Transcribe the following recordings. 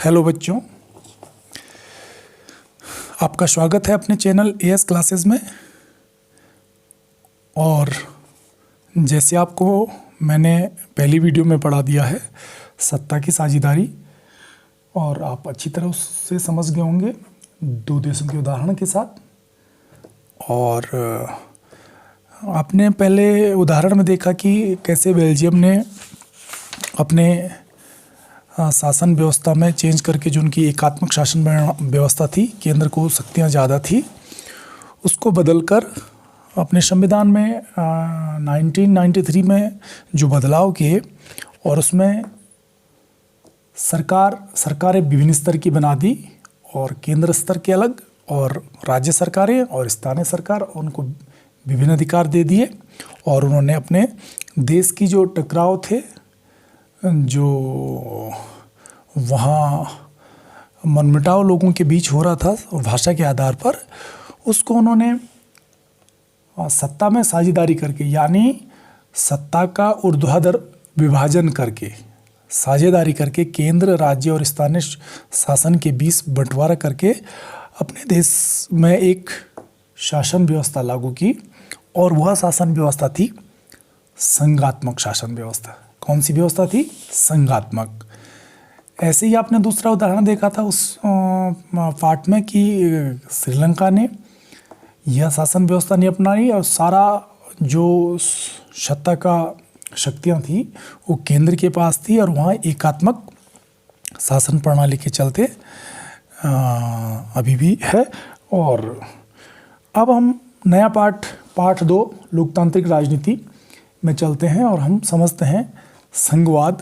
Hello बच्चों, आपका स्वागत है अपने चैनल एएस क्लासेस में। और जैसे आपको मैंने पहली वीडियो में पढ़ा दिया है सत्ता की साझेदारी, और आप अच्छी तरह उससे समझ गए होंगे दो देशों के उदाहरण के साथ। और आपने पहले उदाहरण में देखा कि कैसे बेल्जियम ने अपने शासन व्यवस्था में चेंज करके, जो उनकी एकात्मक शासन व्यवस्था थी, केंद्र को शक्तियाँ ज़्यादा थी, उसको बदलकर अपने संविधान में 1993 में जो बदलाव किए, और उसमें सरकारें विभिन्न स्तर की बना दी, और केंद्र स्तर के अलग, और राज्य सरकारें और स्थानीय सरकार, उनको विभिन्न अधिकार दे दिए। और उन्होंने अपने देश की जो टकराव थे, जो वहाँ मनमुटाव लोगों के बीच हो रहा था भाषा के आधार पर, उसको उन्होंने सत्ता में साझेदारी करके, यानी सत्ता का ऊर्ध्वाधर विभाजन करके, साझेदारी करके, केंद्र, राज्य और स्थानीय शासन के बीच बंटवारा करके अपने देश में एक शासन व्यवस्था लागू की। और वह शासन व्यवस्था थी संघात्मक शासन व्यवस्था। कौन सी व्यवस्था थी? संघात्मक। ऐसे ही आपने दूसरा उदाहरण देखा था उस पार्ट में कि श्रीलंका ने यह शासन व्यवस्था नहीं अपनाई, और सारा जो सत्ता का शक्तियाँ थी वो केंद्र के पास थी, और वहाँ एकात्मक शासन प्रणाली के चलते अभी भी है। और अब हम नया पार्ट 2 लोकतांत्रिक राजनीति में चलते हैं, और हम समझते हैं संघवाद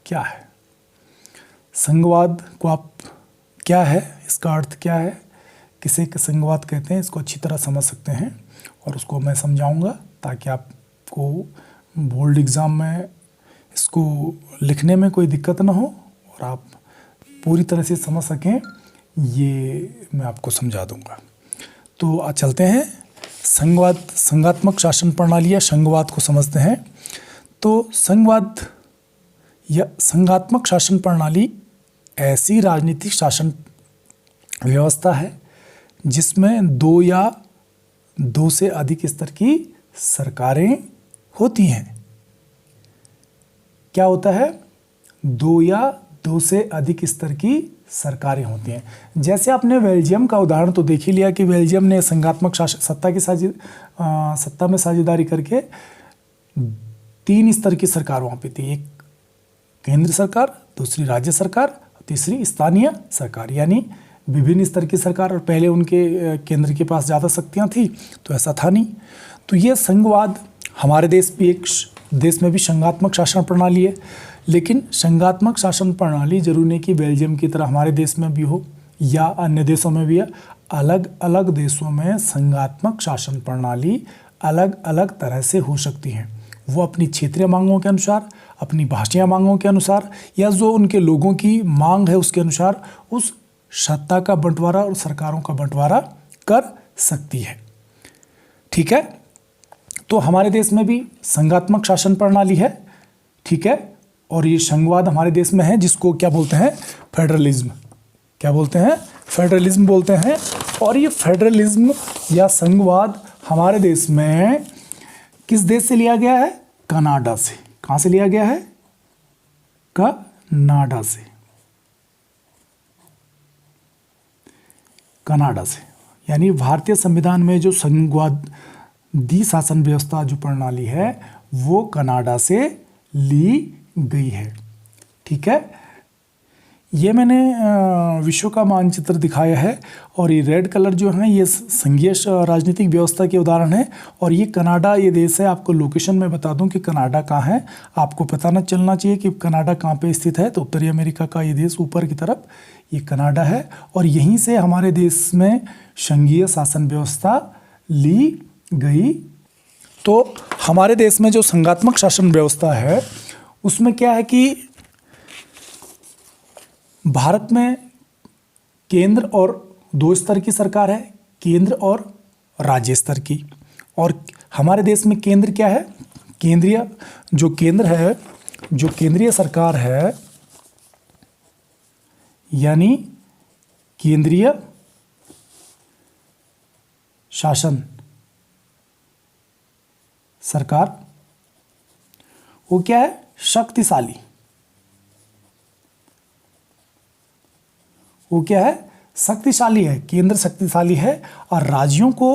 क्या है। संघवाद को आप क्या है, इसका अर्थ क्या है, किसे संघवाद कहते हैं, इसको अच्छी तरह समझ सकते हैं, और उसको मैं समझाऊंगा ताकि आपको बोर्ड एग्ज़ाम में इसको लिखने में कोई दिक्कत ना हो और आप पूरी तरह से समझ सकें, ये मैं आपको समझा दूंगा। तो चलते हैं संघात्मक शासन प्रणाली या संघवाद को समझते हैं। तो संघवाद या संघात्मक शासन प्रणाली ऐसी राजनीतिक शासन व्यवस्था है जिसमें 2 या 2 से अधिक स्तर की सरकारें होती हैं। क्या होता है? 2 या 2 से अधिक स्तर की सरकारें होती हैं। जैसे आपने बेल्जियम का उदाहरण तो देख ही लिया कि बेल्जियम ने संघात्मक शासन सत्ता में साझेदारी करके 3 स्तर की सरकार वहाँ पे थी। एक केंद्र सरकार, दूसरी राज्य सरकार, तीसरी स्थानीय सरकार, यानी विभिन्न स्तर की सरकार। और पहले उनके केंद्र के पास ज़्यादा शक्तियाँ थी, तो ऐसा था नहीं। तो ये संघवाद हमारे देश में भी संघात्मक शासन प्रणाली है, लेकिन संघात्मक शासन प्रणाली जरूरी नहीं कि बेल्जियम की तरह हमारे देश में भी हो या अन्य देशों में भी है। अलग अलग देशों में संघात्मक शासन प्रणाली अलग अलग तरह से हो सकती हैं। वो अपनी क्षेत्रीय मांगों के अनुसार, अपनी भाषाई मांगों के अनुसार, या जो उनके लोगों की मांग है उसके अनुसार उस सत्ता का बंटवारा और सरकारों का बंटवारा कर सकती है। ठीक है? तो हमारे देश में भी संघात्मक शासन प्रणाली है, ठीक है, और ये संघवाद हमारे देश में है, जिसको क्या बोलते हैं? फेडरलिज्म। क्या बोलते हैं? फेडरलिज्म बोलते हैं। और ये फेडरलिज्म या संघवाद हमारे देश में किस देश से लिया गया है? कनाडा से। कहाँ से लिया गया है? कनाडा से। कनाडा से, यानी भारतीय संविधान में जो संघवादी शासन व्यवस्था जो प्रणाली है वो कनाडा से ली गई है। ठीक है? ये मैंने विश्व का मानचित्र दिखाया है, और ये रेड कलर जो है ये संघीय राजनीतिक व्यवस्था के उदाहरण है। और ये कनाडा, ये देश है। आपको लोकेशन में बता दूं कि कनाडा कहाँ है। आपको पता न चलना चाहिए कि कनाडा कहाँ पे स्थित है। तो उत्तरी अमेरिका का ये देश ऊपर की तरफ ये कनाडा है, और यहीं से हमारे देश में संघीय शासन व्यवस्था ली गई। तो हमारे देश में जो संघात्मक शासन व्यवस्था है उसमें क्या है कि भारत में केंद्र और 2 स्तर की सरकार है, केंद्र और राज्य स्तर की। और हमारे देश में केंद्र क्या है? जो केंद्रीय सरकार है यानी केंद्रीय शासन सरकार, वो क्या है? शक्तिशाली। वो क्या है? शक्तिशाली है। केंद्र शक्तिशाली है और राज्यों को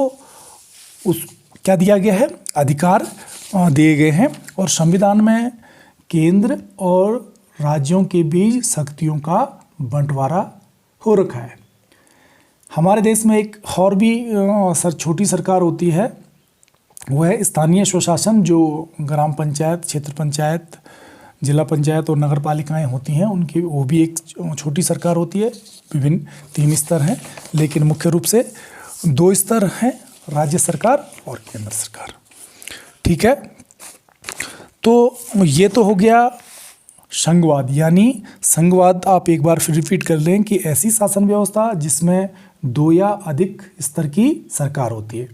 उस क्या दिया गया है? अधिकार दिए गए हैं। और संविधान में केंद्र और राज्यों के बीच शक्तियों का बंटवारा हो रखा है। हमारे देश में एक और भी छोटी सरकार होती है, वो है स्थानीय स्वशासन, जो ग्राम पंचायत, क्षेत्र पंचायत, जिला पंचायत और नगर पालिकाएँ होती हैं, उनकी वो भी एक छोटी सरकार होती है। विभिन्न 3 स्तर हैं, लेकिन मुख्य रूप से 2 स्तर हैं, राज्य सरकार और केंद्र सरकार। ठीक है, तो ये तो हो गया संघवाद। यानी संघवाद आप एक बार फिर रिपीट कर लें कि ऐसी शासन व्यवस्था जिसमें 2 या अधिक स्तर की सरकार होती है।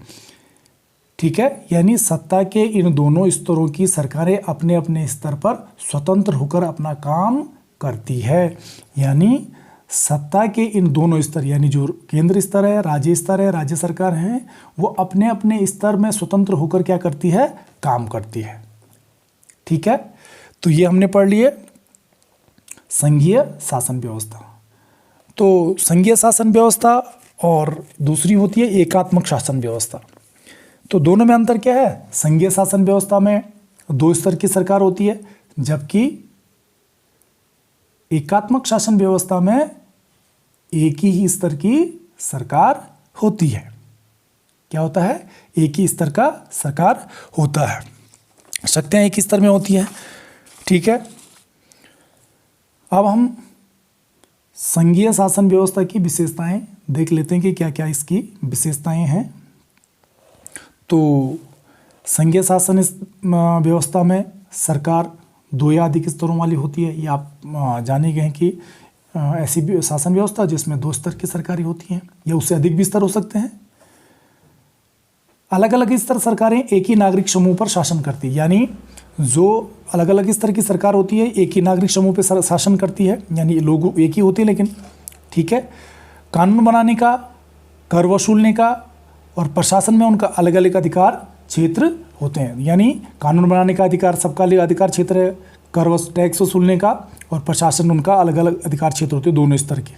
ठीक है, यानी सत्ता के इन दोनों स्तरों की सरकारें अपने अपने स्तर पर स्वतंत्र होकर अपना काम करती है। यानी सत्ता के इन दोनों स्तर, यानी जो केंद्र स्तर है, राज्य स्तर है, राज्य सरकार हैं, वो अपने अपने स्तर में स्वतंत्र होकर क्या करती है? काम करती है। ठीक है, तो ये हमने पढ़ लिए संघीय शासन व्यवस्था। तो संघीय शासन व्यवस्था और दूसरी होती है एकात्मक शासन व्यवस्था। तो दोनों में अंतर क्या है? संघीय शासन व्यवस्था में 2 स्तर की सरकार होती है, जबकि एकात्मक शासन व्यवस्था में एक ही स्तर की सरकार होती है। क्या होता है? एक ही स्तर का सरकार होता है, शक्तियां एक ही स्तर में होती है। ठीक है, अब हम संघीय शासन व्यवस्था की विशेषताएं देख लेते हैं कि क्या क्या इसकी विशेषताएं हैं। तो संघीय शासन व्यवस्था में सरकार 2 या अधिक स्तरों वाली होती है। ये आप जाने गए हैं कि ऐसी शासन व्यवस्था जिसमें 2 स्तर की सरकारें होती हैं, या उससे अधिक भी स्तर हो सकते हैं। अलग अलग स्तर सरकारें एक ही नागरिक समूह पर शासन करती है। यानी जो अलग अलग स्तर की सरकार होती है एक ही नागरिक समूह पर शासन करती है, यानी लोग एक ही होते हैं लेकिन। ठीक है, कानून बनाने का, कर वसूलने का और प्रशासन में उनका अलग अलग अधिकार क्षेत्र होते हैं। यानी कानून बनाने का अधिकार सबका अधिकार क्षेत्र है, कर टैक्स वसूलने का और प्रशासन उनका अलग अलग अधिकार क्षेत्र होते हैं, दोनों स्तर के।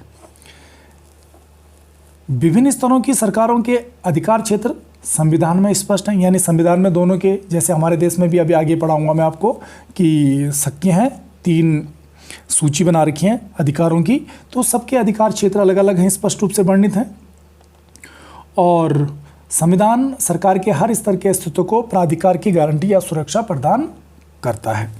विभिन्न स्तरों की सरकारों के अधिकार क्षेत्र संविधान में स्पष्ट हैं। यानी संविधान में दोनों के, जैसे हमारे देश में भी अभी आगे पढ़ाऊंगा मैं आपको कि शक्तियां हैं, 3 सूची बना रखी हैं अधिकारों की, तो सबके अधिकार क्षेत्र अलग अलग हैं, स्पष्ट रूप से वर्णित हैं। और संविधान सरकार के हर स्तर के अस्तित्व को प्राधिकार की गारंटी या सुरक्षा प्रदान करता है।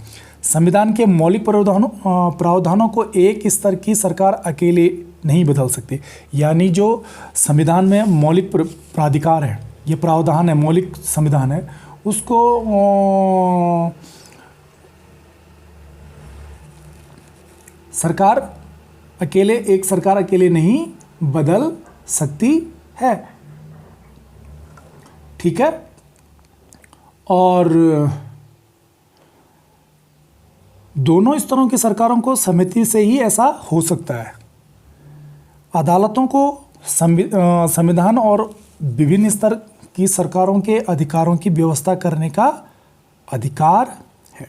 संविधान के मौलिक प्रावधानों को एक स्तर की सरकार अकेले नहीं बदल सकती। यानी जो संविधान में मौलिक प्राधिकार है, ये प्रावधान है, मौलिक संविधान है, उसको एक सरकार अकेले नहीं बदल सकती है। ठीक है, और दोनों स्तरों की सरकारों को समिति से ही ऐसा हो सकता है। अदालतों को संविधान और विभिन्न स्तर की सरकारों के अधिकारों की व्यवस्था करने का अधिकार है।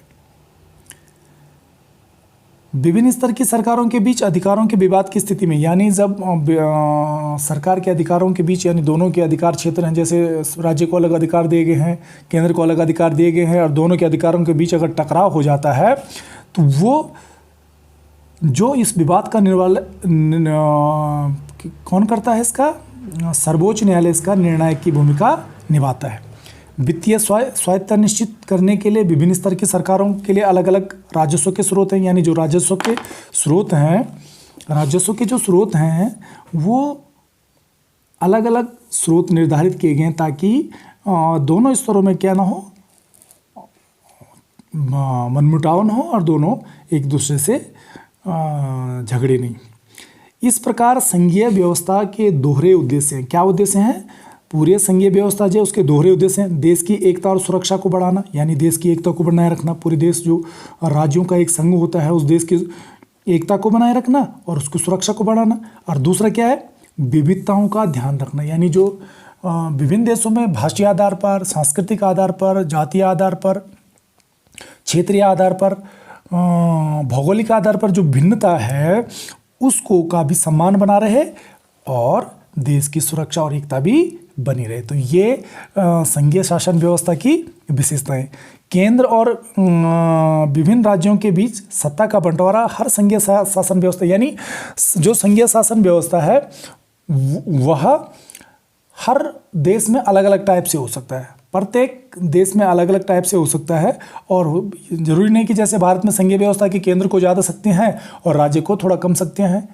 विभिन्न स्तर की सरकारों के बीच अधिकारों के विवाद की स्थिति में, यानी जब सरकार के अधिकारों के बीच, यानी दोनों के अधिकार क्षेत्र हैं, जैसे राज्य को अलग अधिकार दिए गए हैं, केंद्र को अलग अधिकार दिए गए हैं, और दोनों के अधिकारों के बीच अगर टकराव हो जाता है तो वो जो इस विवाद का कौन करता है, इसका सर्वोच्च न्यायालय इसका निर्णायक की भूमिका निभाता है। वित्तीय स्वायत्तता निश्चित करने के लिए विभिन्न स्तर की सरकारों के लिए अलग अलग राजस्व के स्रोत हैं। यानी जो राजस्व के स्रोत हैं वो अलग अलग स्रोत निर्धारित किए गए हैं, ताकि दोनों स्तरों में क्या ना हो, मनमुटाव न हो और दोनों एक दूसरे से झगड़े नहीं। इस प्रकार संघीय व्यवस्था के दोहरे उद्देश्य हैं। क्या उद्देश्य हैं? पूरे संघीय व्यवस्था जो उसके दोहरे उद्देश्य हैं। देश की एकता और सुरक्षा को बढ़ाना, यानी देश की एकता को बनाए रखना। पूरे देश जो राज्यों का एक संघ होता है, उस देश की एकता को बनाए रखना और उसकी सुरक्षा को बढ़ाना। और दूसरा क्या है, विविधताओं का ध्यान रखना, यानी जो विभिन्न देशों में भाषीय आधार पर, सांस्कृतिक आधार पर, जातीय आधार पर, क्षेत्रीय आधार पर, भौगोलिक आधार पर जो भिन्नता है उसको का भी सम्मान बना रहे और देश की सुरक्षा और एकता भी बनी रहे। तो ये संघीय शासन व्यवस्था की विशेषताएं। केंद्र और विभिन्न राज्यों के बीच सत्ता का बंटवारा हर संघीय शासन व्यवस्था, यानी जो संघीय शासन व्यवस्था है वह हर देश में अलग अलग टाइप से हो सकता है, प्रत्येक देश में अलग अलग टाइप से हो सकता है। और जरूरी नहीं कि जैसे भारत में संघीय व्यवस्था की केंद्र को ज़्यादा शक्तियाँ हैं और राज्य को थोड़ा कम शक्तियाँ हैं,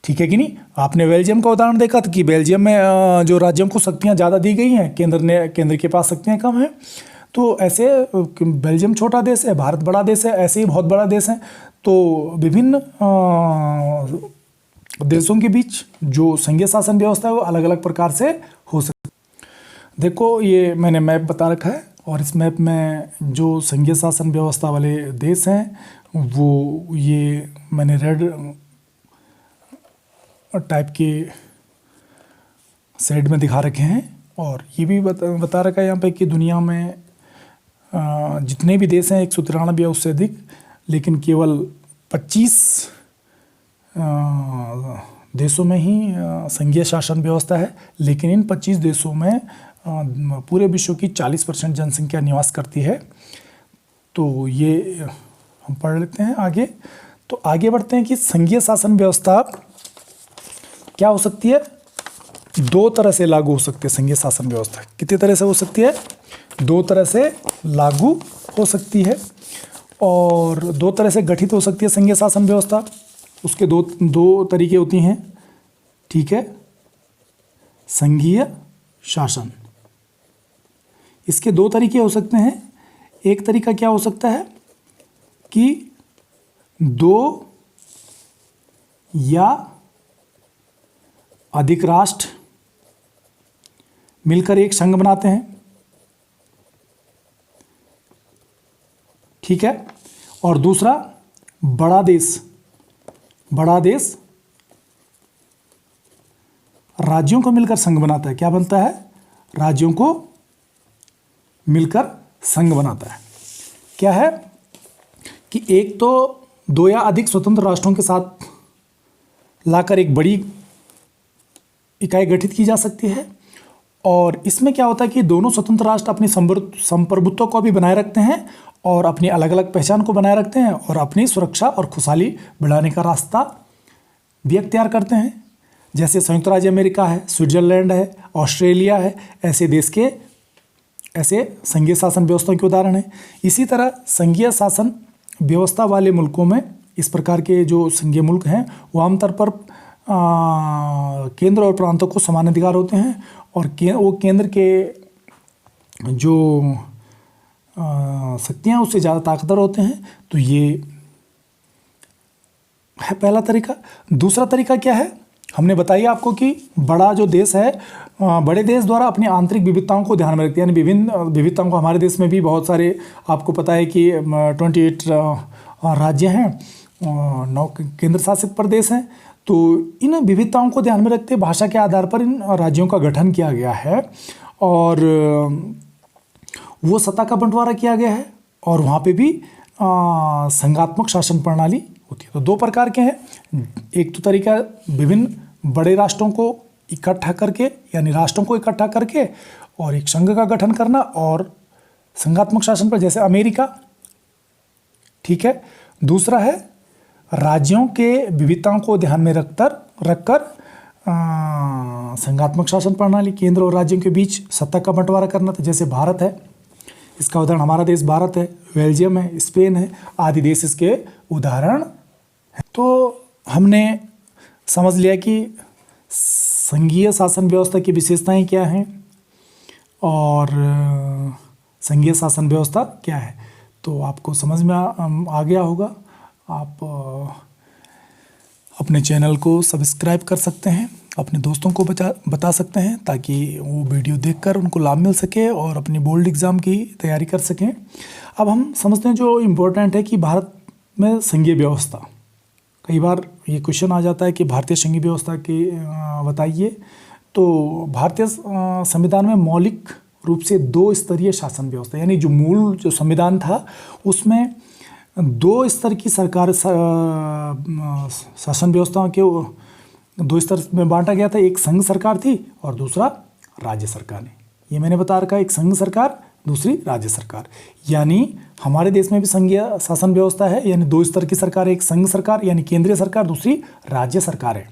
ठीक है कि नहीं। आपने बेल्जियम का उदाहरण देखा था कि बेल्जियम में जो राज्यों को शक्तियाँ ज़्यादा दी गई हैं, केंद्र के पास शक्तियाँ कम हैं। तो ऐसे बेल्जियम छोटा देश है, भारत बड़ा देश है, ऐसे ही बहुत बड़ा देश है। तो विभिन्न देशों के बीच जो संघीय शासन व्यवस्था है वो अलग अलग प्रकार से हो सकती है। देखो ये मैंने मैप बता रखा है और इस मैप में जो संघीय शासन व्यवस्था वाले देश हैं वो ये मैंने रेड टाइप के शेड में दिखा रखे हैं। और ये भी बता रखा है यहाँ पे कि दुनिया में जितने भी देश हैं 193 या उससे अधिक, लेकिन केवल 25 देशों में ही संघीय शासन व्यवस्था है। लेकिन इन 25 देशों में पूरे विश्व की 40% जनसंख्या निवास करती है। तो ये हम पढ़ लेते हैं आगे। तो आगे बढ़ते हैं कि संघीय शासन व्यवस्था क्या हो सकती है, दो तरह से लागू हो सकती है। संघीय शासन व्यवस्था कितनी तरह से हो सकती है, दो तरह से लागू हो सकती है और दो तरह से गठित हो सकती है संघीय शासन व्यवस्था। उसके दो तरीके होती हैं, ठीक है। संघीय शासन, इसके दो तरीके हो सकते हैं। एक तरीका क्या हो सकता है कि दो या अधिक राष्ट्र मिलकर एक संघ बनाते हैं, ठीक है। और दूसरा बड़ा देश राज्यों को मिलकर संघ बनाता है। क्या बनता है, राज्यों को मिलकर संघ बनाता है। क्या है कि एक तो दो या अधिक स्वतंत्र राष्ट्रों के साथ लाकर एक बड़ी इकाई गठित की जा सकती है। और इसमें क्या होता है कि दोनों स्वतंत्र राष्ट्र अपनी संप्रभुत्व को भी बनाए रखते हैं और अपनी अलग अलग पहचान को बनाए रखते हैं और अपनी सुरक्षा और खुशहाली बढ़ाने का रास्ता भी अख्तियार करते हैं। जैसे संयुक्त राज्य अमेरिका है, स्विट्जरलैंड है, ऑस्ट्रेलिया है, ऐसे संघीय शासन व्यवस्था के उदाहरण हैं। इसी तरह संघीय शासन व्यवस्था वाले मुल्कों में इस प्रकार के जो संघीय मुल्क हैं वो आमतौर पर केंद्र और प्रांतों को समान अधिकार होते हैं और वो केंद्र के जो शक्तियाँ उससे ज़्यादा ताकतवर होते हैं। तो ये है पहला तरीका। दूसरा तरीका क्या है, हमने बताया आपको कि बड़ा जो देश है, बड़े देश द्वारा अपनी आंतरिक विविधताओं को ध्यान में रखते हैं, यानी विभिन्न विविधताओं को। हमारे देश में भी बहुत सारे, आपको पता है कि 28 राज्य हैं, 9 केंद्र शासित प्रदेश हैं। तो इन विविधताओं को ध्यान में रखते भाषा के आधार पर इन राज्यों का गठन किया गया है और वो सत्ता का बंटवारा किया गया है और वहाँ पे भी संघात्मक शासन प्रणाली होती है। तो दो प्रकार के हैं, एक तो तरीका विभिन्न बड़े राष्ट्रों को इकट्ठा करके, यानी राष्ट्रों को इकट्ठा करके और एक संघ का गठन करना, और संघात्मक शासन पर जैसे अमेरिका, ठीक है। दूसरा है राज्यों के विविधताओं को ध्यान में रखकर संघात्मक शासन प्रणाली, केंद्र और राज्यों के बीच सत्ता का बंटवारा करना। तो जैसे भारत है, इसका उदाहरण हमारा देश भारत है, बेल्जियम है, स्पेन है, आदि देश इसके उदाहरण हैं। तो हमने समझ लिया कि संघीय शासन व्यवस्था की विशेषताएं क्या हैं और संघीय शासन व्यवस्था क्या है। तो आपको समझ में आ गया होगा। आप अपने चैनल को सब्सक्राइब कर सकते हैं, अपने दोस्तों को बता सकते हैं ताकि वो वीडियो देखकर उनको लाभ मिल सके और अपनी बोर्ड एग्ज़ाम की तैयारी कर सकें। अब हम समझते हैं जो इम्पोर्टेंट है कि भारत में संघीय व्यवस्था कई बार ये क्वेश्चन आ जाता है कि भारतीय संघीय व्यवस्था के बताइए। तो भारतीय संविधान में मौलिक रूप से 2 स्तरीय शासन व्यवस्था, यानी जो मूल जो संविधान था उसमें 2 स्तर की सरकार शासन व्यवस्था के 2 स्तर में बांटा गया था। एक संघ सरकार थी और दूसरा राज्य सरकार। ये मैंने बता रखा है, एक संघ सरकार, दूसरी राज्य सरकार। यानी हमारे देश में भी संघीय शासन व्यवस्था है, यानी 2 स्तर की सरकार है, एक संघ सरकार यानी केंद्रीय सरकार, दूसरी राज्य सरकार है।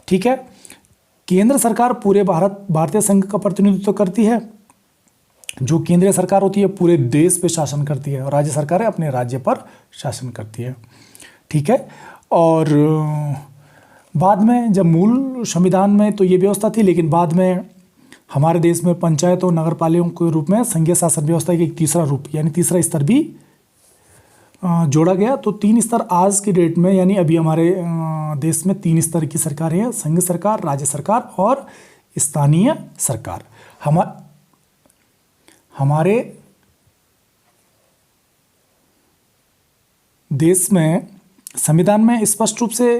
ठीक है। केंद्र सरकार पूरे भारतीय संघ का प्रतिनिधित्व करती है। जो केंद्रीय सरकार होती है पूरे देश पे शासन करती है और राज्य सरकार है अपने राज्य पर शासन करती है। ठीक है। और बाद में जब मूल संविधान में तो ये व्यवस्था थी, लेकिन बाद में हमारे देश में पंचायत और नगर पालिकाओं के रूप में संघीय शासन व्यवस्था का एक तीसरा रूप यानी तीसरा स्तर भी जोड़ा गया। तो 3 स्तर आज की डेट में, यानी अभी हमारे देश में 3 स्तर की सरकार है, संघ सरकार, राज्य सरकार और स्थानीय सरकार। हमारे देश में संविधान में स्पष्ट रूप से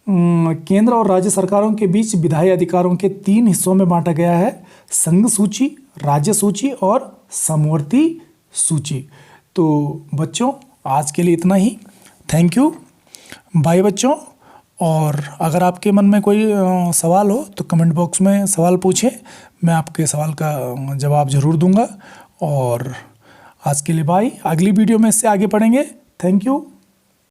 केंद्र और राज्य सरकारों के बीच विधायी अधिकारों के 3 हिस्सों में बांटा गया है, संघ सूची, राज्य सूची और समवर्ती सूची। तो बच्चों आज के लिए इतना ही। थैंक यू, बाय बच्चों। और अगर आपके मन में कोई सवाल हो तो कमेंट बॉक्स में सवाल पूछें, मैं आपके सवाल का जवाब ज़रूर दूंगा। और आज के लिए बाय, अगली वीडियो में इससे आगे पढ़ेंगे। Thank you.